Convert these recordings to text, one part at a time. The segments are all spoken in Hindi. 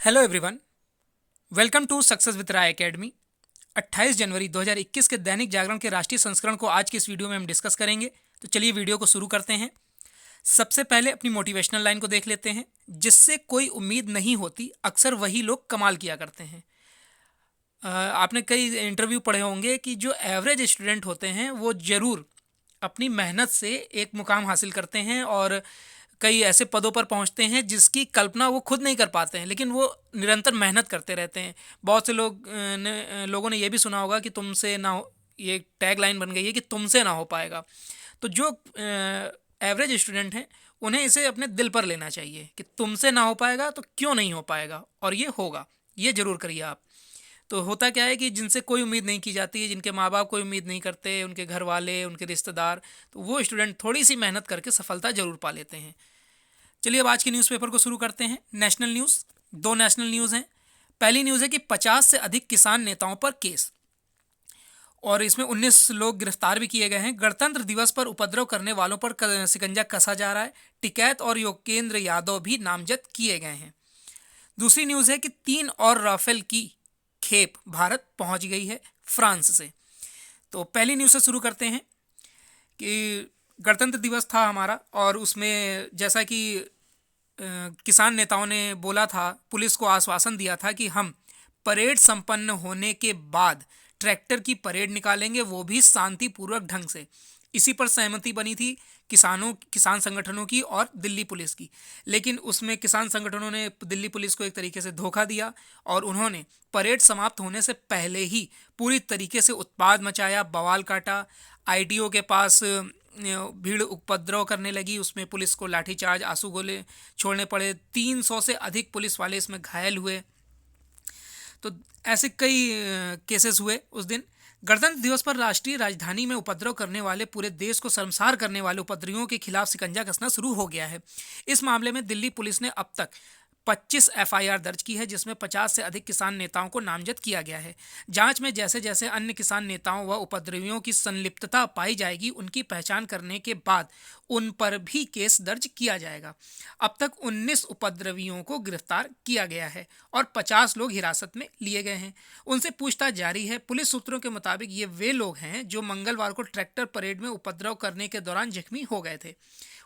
Hello everyone, welcome to success with Rai academy. 28 जनवरी 2021 के दैनिक जागरण के राष्ट्रीय संस्करण को आज की इस वीडियो में हम डिस्कस करेंगे। तो चलिए वीडियो को शुरू करते हैं। सबसे पहले अपनी मोटिवेशनल लाइन को देख लेते हैं। जिससे कोई उम्मीद नहीं होती, अक्सर वही लोग कमाल किया करते हैं। आपने कई इंटरव्यू पढ़े होंगे कि जो एवरेज स्टूडेंट होते हैं वो ज़रूर अपनी मेहनत से एक मुकाम हासिल करते हैं और कई ऐसे पदों पर पहुंचते हैं जिसकी कल्पना वो खुद नहीं कर पाते हैं, लेकिन वो निरंतर मेहनत करते रहते हैं। बहुत से लोगों ने ये भी सुना होगा कि तुमसे ना हो, ये टैग लाइन बन गई है कि तुमसे ना हो पाएगा। तो जो एवरेज स्टूडेंट हैं उन्हें इसे अपने दिल पर लेना चाहिए कि तुमसे ना हो पाएगा तो क्यों नहीं हो पाएगा, और ये होगा। ये ज़रूर करिए आप। तो होता क्या है कि जिनसे कोई उम्मीद नहीं की जाती, जिनके माँ बाप कोई उम्मीद नहीं करते, उनके घर वाले, उनके रिश्तेदार, तो वो स्टूडेंट थोड़ी सी मेहनत करके सफलता ज़रूर पा लेते हैं। चलिए अब आज के न्यूज़पेपर को शुरू करते हैं। नेशनल न्यूज़, दो नेशनल न्यूज़ हैं। पहली न्यूज़ है कि 50 से अधिक किसान नेताओं पर केस, और इसमें 19 लोग गिरफ्तार भी किए गए हैं। गणतंत्र दिवस पर उपद्रव करने वालों पर शिकंजा कसा जा रहा है। टिकैत और योगेंद्र यादव भी नामजद किए गए हैं। दूसरी न्यूज़ है कि 3 और राफेल की खेप भारत पहुंच गई है फ्रांस से। तो पहली न्यूज़ से शुरू करते हैं कि गणतंत्र दिवस था हमारा, और उसमें जैसा कि किसान नेताओं ने बोला था, पुलिस को आश्वासन दिया था कि हम परेड संपन्न होने के बाद ट्रैक्टर की परेड निकालेंगे, वो भी शांतिपूर्वक ढंग से। इसी पर सहमति बनी थी किसान संगठनों की और दिल्ली पुलिस की। लेकिन उसमें किसान संगठनों ने दिल्ली पुलिस को एक तरीके से धोखा दिया और उन्होंने परेड समाप्त होने से पहले ही पूरी तरीके से उत्पाद मचाया, बवाल काटा। आईटीओ के पास भीड़ उपद्रव करने लगी, उसमें पुलिस को लाठीचार्ज, आंसू गोले छोड़ने पड़े। 300 से अधिक पुलिस वाले इसमें घायल हुए। तो ऐसे कई केसेस हुए उस दिन। गणतंत्र दिवस पर राष्ट्रीय राजधानी में उपद्रव करने वाले, पूरे देश को शर्मसार करने वाले उपद्रवियों के खिलाफ शिकंजा कसना शुरू हो गया है। इस मामले में दिल्ली पुलिस ने अब तक 25 एफआईआर दर्ज की है, जिसमें 50 से अधिक किसान नेताओं को नामजद किया गया है। जांच में जैसे जैसे अन्य किसान नेताओं व उपद्रवियों की संलिप्तता पाई जाएगी, उनकी पहचान करने के बाद उन पर भी केस दर्ज किया जाएगा। अब तक 19 उपद्रवियों को गिरफ्तार किया गया है और 50 लोग हिरासत में लिए गए हैं। उनसे पूछताछ जारी है। पुलिस सूत्रों के मुताबिक ये वे लोग हैं जो मंगलवार को ट्रैक्टर परेड में उपद्रव करने के दौरान जख्मी हो गए थे।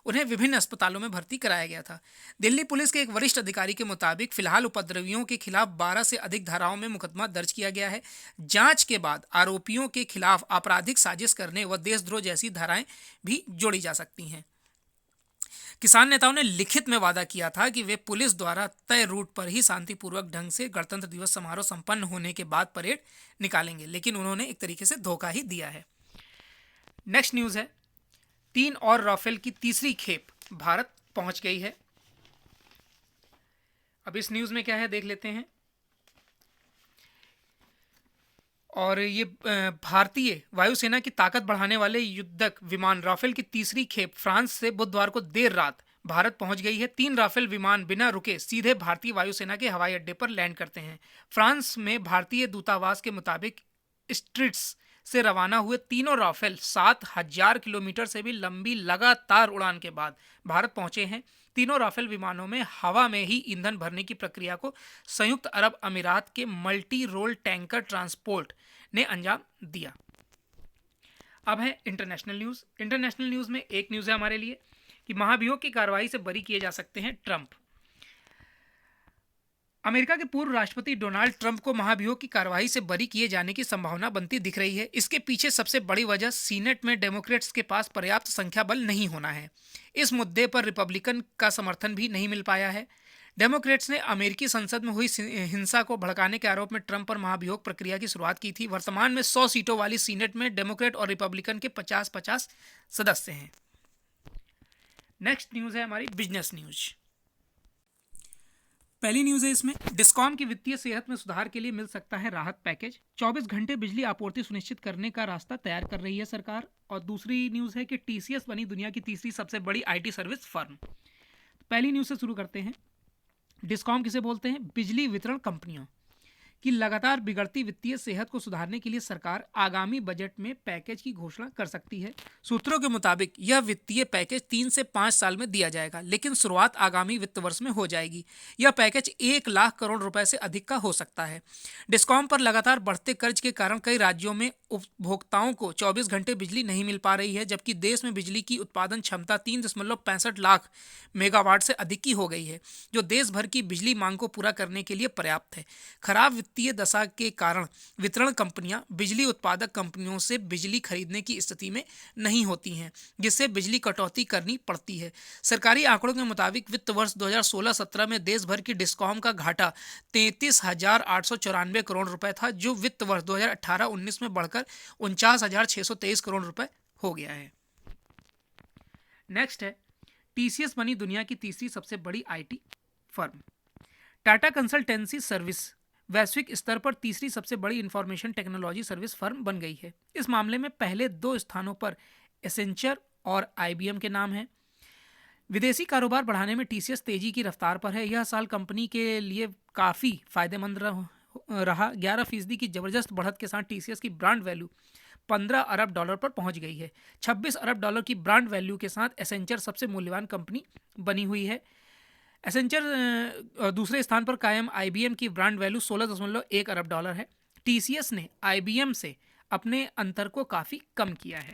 उन्हें विभिन्न अस्पतालों में भर्ती कराया गया था। दिल्ली पुलिस के एक वरिष्ठ अधिकारी के मुताबिक फिलहाल उपद्रवियों के खिलाफ 12 से अधिक धाराओं में मुकदमा दर्ज किया गया है। जांच के बाद आरोपियों के खिलाफ आपराधिक साजिश करने व देशद्रोह जैसी धाराएं भी जोड़ी जा सकती हैं। किसान नेताओं ने लिखित में वादा किया था कि वे पुलिस द्वारा तय रूट पर ही शांतिपूर्वक ढंग से गणतंत्र दिवस समारोह संपन्न होने के बाद परेड निकालेंगे, लेकिन उन्होंने एक तरीके से धोखा ही दिया है। नेक्स्ट न्यूज़ है, 3 और राफेल की तीसरी खेप भारत पहुंच गई है। अब इस न्यूज़ में क्या है देख लेते हैं। और ये भारतीय वायुसेना की ताकत बढ़ाने वाले युद्धक विमान राफेल की तीसरी खेप फ्रांस से बुधवार को देर रात भारत पहुंच गई है। 3 राफेल विमान बिना रुके सीधे भारतीय वायुसेना के हवाई अड्डे पर लैंड करते हैं। फ्रांस में भारतीय दूतावास के मुताबिक स्ट्रिट्स से रवाना हुए तीनों राफेल 7,000 किलोमीटर से भी लंबी लगातार उड़ान के बाद भारत पहुंचे हैं। तीनों राफेल विमानों में हवा में ही ईंधन भरने की प्रक्रिया को संयुक्त अरब अमीरात के मल्टी रोल टैंकर ट्रांसपोर्ट ने अंजाम दिया। अब है इंटरनेशनल न्यूज़। इंटरनेशनल न्यूज़ में एक न्यूज़ है हमारे लिए कि महाभियोग की कार्रवाई से बरी किए जा सकते हैं ट्रंप। अमेरिका के पूर्व राष्ट्रपति डोनाल्ड ट्रंप को महाभियोग की कार्रवाई से बरी किए जाने की संभावना बनती दिख रही है। इसके पीछे सबसे बड़ी वजह सीनेट में डेमोक्रेट्स के पास पर्याप्त संख्या बल नहीं होना है। इस मुद्दे पर रिपब्लिकन का समर्थन भी नहीं मिल पाया है। डेमोक्रेट्स ने अमेरिकी संसद में हुई हिंसा को भड़काने के आरोप में ट्रंप पर महाभियोग प्रक्रिया की शुरुआत की थी। वर्तमान में 100 सीटों वाली सीनेट में डेमोक्रेट और रिपब्लिकन के 50-50 सदस्य हैं। नेक्स्ट न्यूज़ है हमारी बिजनेस न्यूज। पहली न्यूज़ है इसमें, डिस्कॉम की वित्तीय सेहत में सुधार के लिए मिल सकता है राहत पैकेज। 24 घंटे बिजली आपूर्ति सुनिश्चित करने का रास्ता तैयार कर रही है सरकार। और दूसरी न्यूज़ है कि टीसीएस बनी दुनिया की तीसरी सबसे बड़ी आईटी सर्विस फर्म। पहली न्यूज़ से शुरू करते हैं। डिस्कॉम किसे बोलते हैं? बिजली वितरण कंपनियों कि लगातार बिगड़ती वित्तीय सेहत को सुधारने के लिए सरकार आगामी बजट में पैकेज की घोषणा कर सकती है। सूत्रों के मुताबिक यह वित्तीय पैकेज 3 से 5 साल में दिया जाएगा, लेकिन शुरुआत आगामी वित्त वर्ष में हो जाएगी। यह पैकेज 1 लाख करोड़ रुपए से अधिक का हो सकता है। डिस्कॉम पर लगातार बढ़ते कर्ज के कारण कई राज्यों में उपभोक्ताओं को 24 घंटे बिजली नहीं मिल पा रही है, जबकि देश में बिजली की उत्पादन क्षमता 3.65 लाख मेगावाट से अधिक की हो गई है, जो देश भर की बिजली मांग को पूरा करने के लिए पर्याप्त है। खराब वित्तीय दशा के कारण वितरण कंपनियां बिजली उत्पादक कंपनियों से बिजली खरीदने की स्थिति में नहीं होती हैं, जिससे बिजली कटौती करनी पड़ती है। सरकारी आंकड़ों के मुताबिक वित्त वर्ष 2016-17 में देश भर की डिस्कॉम का घाटा 33,894 करोड़ रुपए था, जो वित्त वर्ष 2018-19 में बढ़कर 49,623 करोड़ रुपए हो गया है। नेक्स्ट है, टीसीएस बनी दुनिया की तीसरी सबसे बड़ी IT firm. Tata consultancy service वैश्विक स्तर पर तीसरी सबसे बड़ी इंफॉर्मेशन टेक्नोलॉजी सर्विस फर्म बन गई है। इस मामले में पहले 2 स्थानों पर एसेंचर और आईबीएम के नाम हैं। विदेशी कारोबार बढ़ाने में टीसीएस तेजी की रफ्तार पर है। यह साल कंपनी के लिए काफ़ी फायदेमंद रहा। 11% की जबरदस्त बढ़त के साथ टीसीएस की ब्रांड वैल्यू $15 अरब पर पहुंच गई है। $26 अरब की ब्रांड वैल्यू के साथ एसेंचर सबसे मूल्यवान कंपनी बनी हुई है। एसेंचर दूसरे स्थान पर कायम आईबीएम की ब्रांड वैल्यू $16.1 अरब है। टीसीएस ने आईबीएम से अपने अंतर को काफ़ी कम किया है।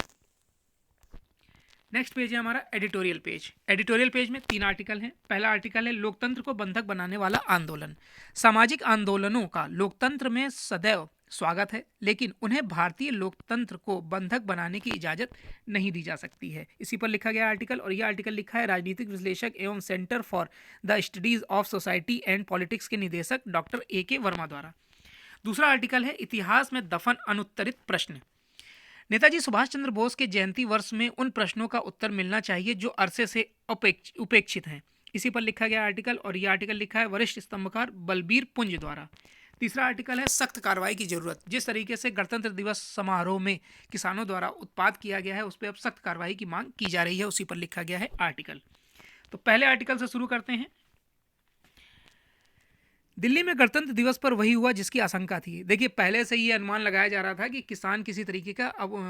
नेक्स्ट पेज है हमारा एडिटोरियल पेज। एडिटोरियल पेज में 3 आर्टिकल हैं। पहला आर्टिकल है लोकतंत्र को बंधक बनाने वाला आंदोलन। सामाजिक आंदोलनों का लोकतंत्र में सदैव स्वागत है, लेकिन उन्हें भारतीय लोकतंत्र को बंधक बनाने की इजाज़त नहीं दी जा सकती है। इसी पर लिखा गया आर्टिकल, और यह आर्टिकल लिखा है राजनीतिक विश्लेषक एवं centre for the studies of society and politics के निदेशक डॉक्टर ए.के. वर्मा द्वारा। दूसरा आर्टिकल है इतिहास में दफन अनुत्तरित प्रश्न। नेताजी सुभाष चंद्र बोस के जयंती वर्ष में उन प्रश्नों का उत्तर मिलना चाहिए जो अरसे से उपेक्षित हैं। इसी पर लिखा गया आर्टिकल, और यह आर्टिकल लिखा है वरिष्ठ स्तंभकार बलबीर पुंज द्वारा। तीसरा आर्टिकल है सख्त कार्रवाई की जरूरत। जिस तरीके से गणतंत्र दिवस समारोह में किसानों द्वारा उत्पाद किया गया है, उस पर अब सख्त कार्रवाई की मांग की जा रही है। उसी पर लिखा गया है आर्टिकल। तो पहले आर्टिकल से शुरू करते हैं। दिल्ली में गणतंत्र दिवस पर वही हुआ जिसकी आशंका थी। देखिए, पहले से ये अनुमान लगाया जा रहा था कि किसान किसी तरीके का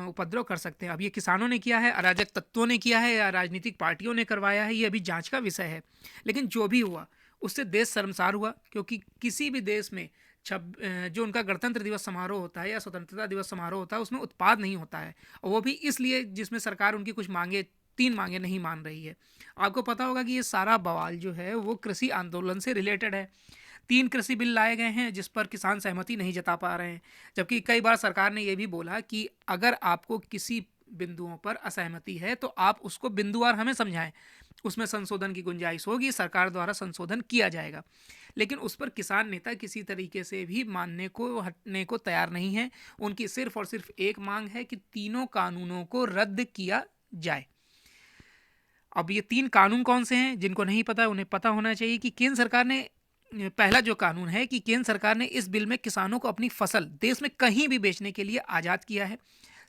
उपद्रव कर सकते हैं। अब ये किसानों ने किया है, अराजक तत्वों ने किया है, या राजनीतिक पार्टियों ने करवाया है, ये अभी जांच का विषय है। लेकिन जो भी हुआ उससे देश शर्मसार हुआ, क्योंकि किसी भी देश में जो उनका गणतंत्र दिवस समारोह होता है या स्वतंत्रता दिवस समारोह होता है, उसमें उत्पाद नहीं होता है, और वो भी इसलिए जिसमें सरकार उनकी कुछ मांगे 3 मांगे नहीं मान रही है। आपको पता होगा कि ये सारा बवाल जो है वो कृषि आंदोलन से रिलेटेड है। 3 कृषि बिल लाए गए हैं जिस पर किसान सहमति नहीं जता पा रहे हैं, जबकि कई बार सरकार ने यह भी बोला कि अगर आपको किसी बिंदुओं पर असहमति है तो आप उसको बिंदुवार हमें समझाएं, उसमें संशोधन की गुंजाइश होगी, सरकार द्वारा संशोधन किया जाएगा। लेकिन उस पर किसान नेता किसी तरीके से भी मानने को हटने को तैयार नहीं है। उनकी सिर्फ और सिर्फ एक मांग है कि तीनों कानूनों को रद्द किया जाए। अब ये 3 कानून कौन से हैं, जिनको नहीं पता उन्हें पता होना चाहिए कि केंद्र सरकार ने, पहला जो कानून है कि केंद्र सरकार ने इस बिल में किसानों को अपनी फसल देश में कहीं भी बेचने के लिए आज़ाद किया है।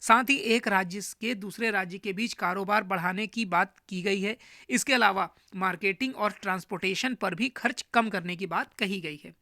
साथ ही एक राज्य के दूसरे राज्य के बीच कारोबार बढ़ाने की बात की गई है। इसके अलावा मार्केटिंग और ट्रांसपोर्टेशन पर भी खर्च कम करने की बात कही गई है।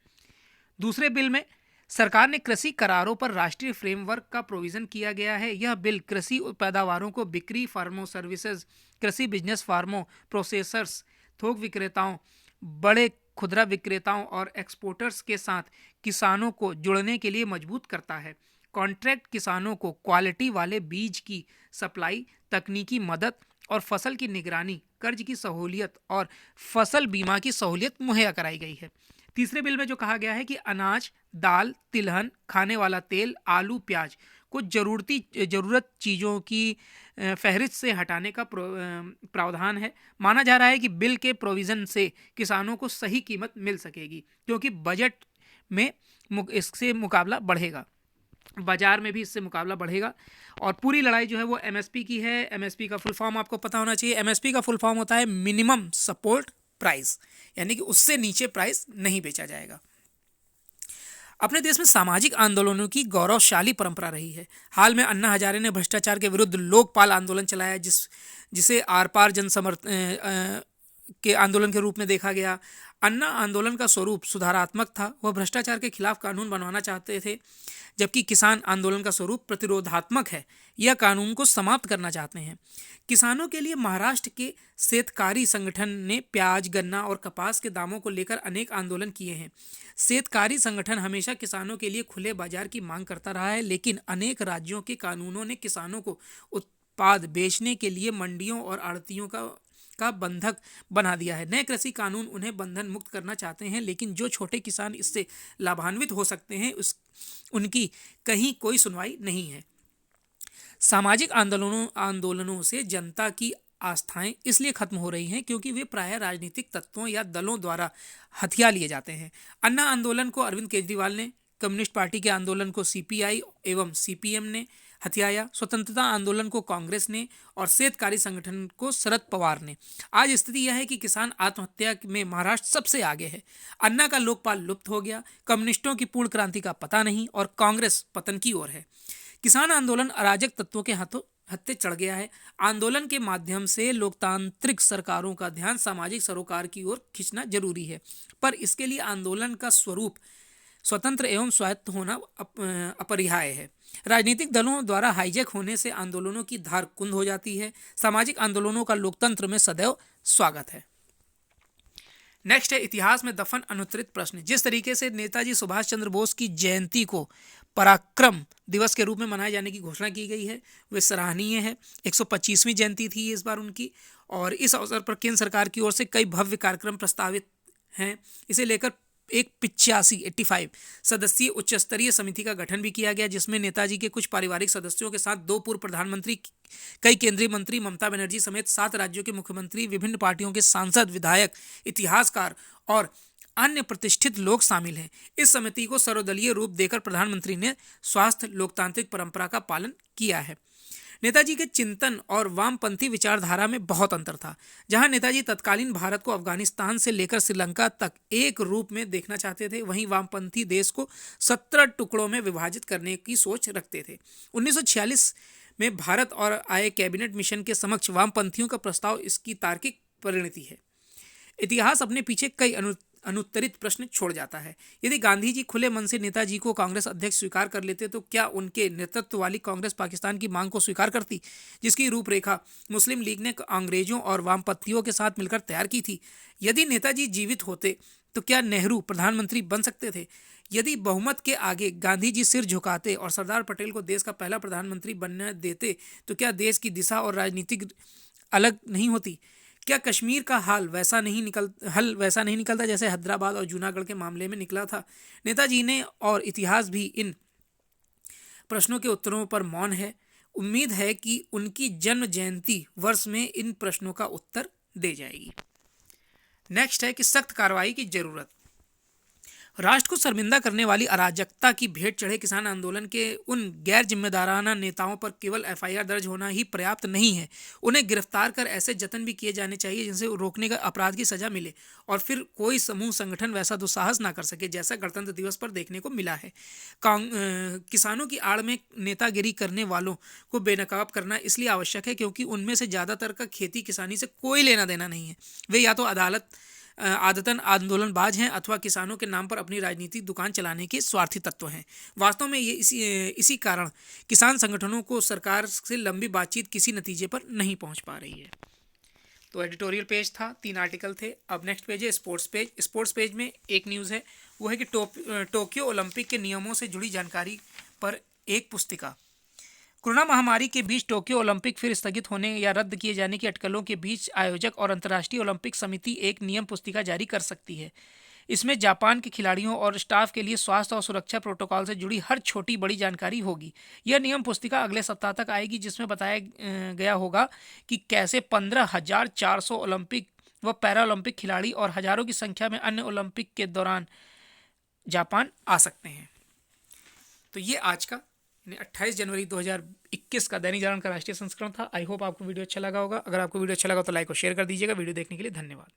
दूसरे बिल में सरकार ने कृषि करारों पर राष्ट्रीय फ्रेमवर्क का प्रोविज़न किया गया है। यह बिल कृषि पैदावारों को बिक्री, फार्मो सर्विसेज, कृषि बिजनेस फार्मों, प्रोसेसर्स, थोक विक्रेताओं, बड़े खुदरा विक्रेताओं और एक्सपोर्टर्स के साथ किसानों को जुड़ने के लिए मजबूत करता है। कॉन्ट्रैक्ट किसानों को क्वालिटी वाले बीज की सप्लाई, तकनीकी मदद और फसल की निगरानी, कर्ज की सहूलियत और फसल बीमा की सहूलियत मुहैया कराई गई है। तीसरे बिल में जो कहा गया है कि अनाज, दाल, तिलहन, खाने वाला तेल, आलू, प्याज को ज़रूरत चीज़ों की फहरिस्त से हटाने का प्रावधान है। माना जा रहा है कि बिल के प्रोविज़न से किसानों को सही कीमत मिल सकेगी, क्योंकि बजट में इससे मुकाबला बढ़ेगा, बाजार में भी इससे मुकाबला बढ़ेगा। और पूरी लड़ाई जो है वो एमएसपी की है। एमएसपी का फुल फॉर्म आपको पता होना चाहिए। एमएसपी का फुल फॉर्म होता है मिनिमम सपोर्ट प्राइस, यानी कि उससे नीचे प्राइस नहीं बेचा जाएगा। अपने देश में सामाजिक आंदोलनों की गौरवशाली परंपरा रही है। हाल में अन्ना हजारे ने भ्रष्टाचार के विरुद्ध लोकपाल आंदोलन चलाया, जिसे आर पार के आंदोलन के रूप में देखा गया। अन्ना आंदोलन का स्वरूप सुधारात्मक था, वह भ्रष्टाचार के खिलाफ कानून बनवाना चाहते थे, जबकि किसान आंदोलन का स्वरूप प्रतिरोधात्मक है, यह कानून को समाप्त करना चाहते हैं। किसानों के लिए महाराष्ट्र के शेतकारी संगठन ने प्याज, गन्ना और कपास के दामों को लेकर अनेक आंदोलन किए हैं। शेतकारी संगठन हमेशा किसानों के लिए खुले बाजार की मांग करता रहा है, लेकिन अनेक राज्यों के कानूनों ने किसानों को उत्पाद बेचने के लिए मंडियों और आड़तियों का बंधक बना दिया है। नए कृषि कानून उन्हें बंधन मुक्त करना चाहते हैं, लेकिन जो छोटे किसान इससे लाभान्वित हो सकते हैं उनकी कहीं कोई सुनवाई नहीं है। सामाजिक आंदोलनों से जनता की आस्थाएं इसलिए खत्म हो रही हैं क्योंकि वे प्रायः राजनीतिक तत्वों या दलों द्वारा हथिया लिए जाते हैं। अन्ना आंदोलन को अरविंद केजरीवाल ने, कम्युनिस्ट पार्टी के आंदोलन को सीपीआई एवं सीपीएम ने हथियाया, स्वतंत्रता आंदोलन को कांग्रेस ने और शेतकारी संगठन को शरद पवार ने। आज स्थिति यह है कि किसान आत्महत्या में महाराष्ट्र सबसे आगे है। अन्ना का लोकपाल लुप्त हो गया, कम्युनिस्टों की पूर्ण क्रांति का पता नहीं और कांग्रेस पतन की ओर है। किसान आंदोलन अराजक तत्वों के हाथों हत्थे चढ़ गया है। आंदोलन के माध्यम से लोकतांत्रिक सरकारों का ध्यान सामाजिक सरोकार की ओर खींचना जरूरी है, पर इसके लिए आंदोलन का स्वरूप स्वतंत्र एवं स्वायत्त होना अपरिहार्य है। राजनीतिक दलों द्वारा हाईजैक होने से आंदोलनों की धार कुंद हो जाती है। सामाजिक आंदोलनों का लोकतंत्र में सदैव स्वागत है। नेक्स्ट है इतिहास में दफन अनुत्तरित प्रश्न। जिस तरीके से नेताजी सुभाष चंद्र बोस की जयंती को पराक्रम दिवस के रूप में मनाए जाने की घोषणा की गई है, वे सराहनीय है। 125वीं जयंती थी इस बार उनकी, और इस अवसर पर केंद्र सरकार की ओर से कई भव्य कार्यक्रम प्रस्तावित हैं। इसे लेकर एक 85 सदस्यीय उच्च स्तरीय समिति का गठन भी किया गया, जिसमें नेताजी के कुछ पारिवारिक सदस्यों के साथ 2 पूर्व प्रधानमंत्री, कई केंद्रीय मंत्री, ममता बनर्जी समेत 7 राज्यों के मुख्यमंत्री, विभिन्न पार्टियों के सांसद, विधायक, इतिहासकार और अन्य प्रतिष्ठित लोग शामिल हैं। इस समिति को सर्वदलीय रूप देकर प्रधानमंत्री ने स्वास्थ्य लोकतांत्रिक परंपरा का पालन किया है। नेताजी के चिंतन और वामपंथी विचारधारा में बहुत अंतर था। जहां नेताजी तत्कालीन भारत को अफगानिस्तान से लेकर श्रीलंका तक एक रूप में देखना चाहते थे, वहीं वामपंथी देश को 17 टुकड़ों में विभाजित करने की सोच रखते थे। 1946 में भारत और आए कैबिनेट मिशन के समक्ष वामपंथियों का प्रस्ताव इसकी तार्किक परिणति है। इतिहास अपने पीछे कई अनुत्तरित प्रश्न छोड़ जाता है। यदि गांधी जी खुले मन से नेताजी को कांग्रेस अध्यक्ष स्वीकार कर लेते तो क्या उनके नेतृत्व वाली कांग्रेस पाकिस्तान की मांग को स्वीकार करती, जिसकी रूपरेखा मुस्लिम लीग ने अंग्रेजों और वामपंथियों के साथ मिलकर तैयार की थी? यदि नेताजी जीवित होते तो क्या नेहरू प्रधानमंत्री बन सकते थे? यदि बहुमत के आगे गांधी जी सिर झुकाते और सरदार पटेल को देश का पहला प्रधानमंत्री बनने देते तो क्या देश की दिशा और राजनीतिक अलग नहीं होती? क्या कश्मीर का हल वैसा नहीं निकलता जैसे हैदराबाद और जूनागढ़ के मामले में निकला था? नेताजी ने और इतिहास भी इन प्रश्नों के उत्तरों पर मौन है। उम्मीद है कि उनकी जन्म जयंती वर्ष में इन प्रश्नों का उत्तर दे जाएगी। नेक्स्ट है कि सख्त कार्रवाई की जरूरत। राष्ट्र को शर्मिंदा करने वाली अराजकता की भेंट चढ़े किसान आंदोलन के उन गैर जिम्मेदाराना नेताओं पर केवल एफआईआर दर्ज होना ही पर्याप्त नहीं है। उन्हें गिरफ्तार कर ऐसे जतन भी किए जाने चाहिए जिनसे रोकने का अपराध की सजा मिले और फिर कोई समूह संगठन वैसा दुस्साहस ना कर सके जैसा गणतंत्र दिवस पर देखने को मिला है। किसानों की आड़ में नेतागिरी करने वालों को बेनकाब करना इसलिए आवश्यक है क्योंकि उनमें से ज़्यादातर का खेती किसानी से कोई लेना देना नहीं है। वे या तो आदतन आंदोलनबाज हैं अथवा किसानों के नाम पर अपनी राजनीतिक दुकान चलाने के स्वार्थी तत्व हैं। वास्तव में ये इसी कारण किसान संगठनों को सरकार से लंबी बातचीत किसी नतीजे पर नहीं पहुंच पा रही है। तो एडिटोरियल पेज था, 3 आर्टिकल थे। अब नेक्स्ट पेज है स्पोर्ट्स पेज। स्पोर्ट्स पेज में एक न्यूज़ है, वो है कि टोक्यो ओलंपिक के नियमों से जुड़ी जानकारी पर एक पुस्तिका। कोरोना महामारी के बीच टोक्यो ओलंपिक फिर स्थगित होने या रद्द किए जाने की अटकलों के बीच आयोजक और अंतर्राष्ट्रीय ओलंपिक समिति एक नियम पुस्तिका जारी कर सकती है। इसमें जापान के खिलाड़ियों और स्टाफ के लिए स्वास्थ्य और सुरक्षा प्रोटोकॉल से जुड़ी हर छोटी बड़ी जानकारी होगी। यह नियम पुस्तिका अगले सप्ताह तक आएगी, जिसमें बताया गया होगा कि कैसे 15,400 ओलंपिक व पैरा ओलंपिक खिलाड़ी और हजारों की संख्या में अन्य ओलंपिक के दौरान जापान आ सकते हैं। तो ये आज का 28 जनवरी 2021 का दैनिक जागरण का राष्ट्रीय संस्करण था। आई होप आपको वीडियो अच्छा लगा होगा। अगर आपको वीडियो अच्छा लगा तो लाइक और शेयर कर दीजिएगा। वीडियो देखने के लिए धन्यवाद।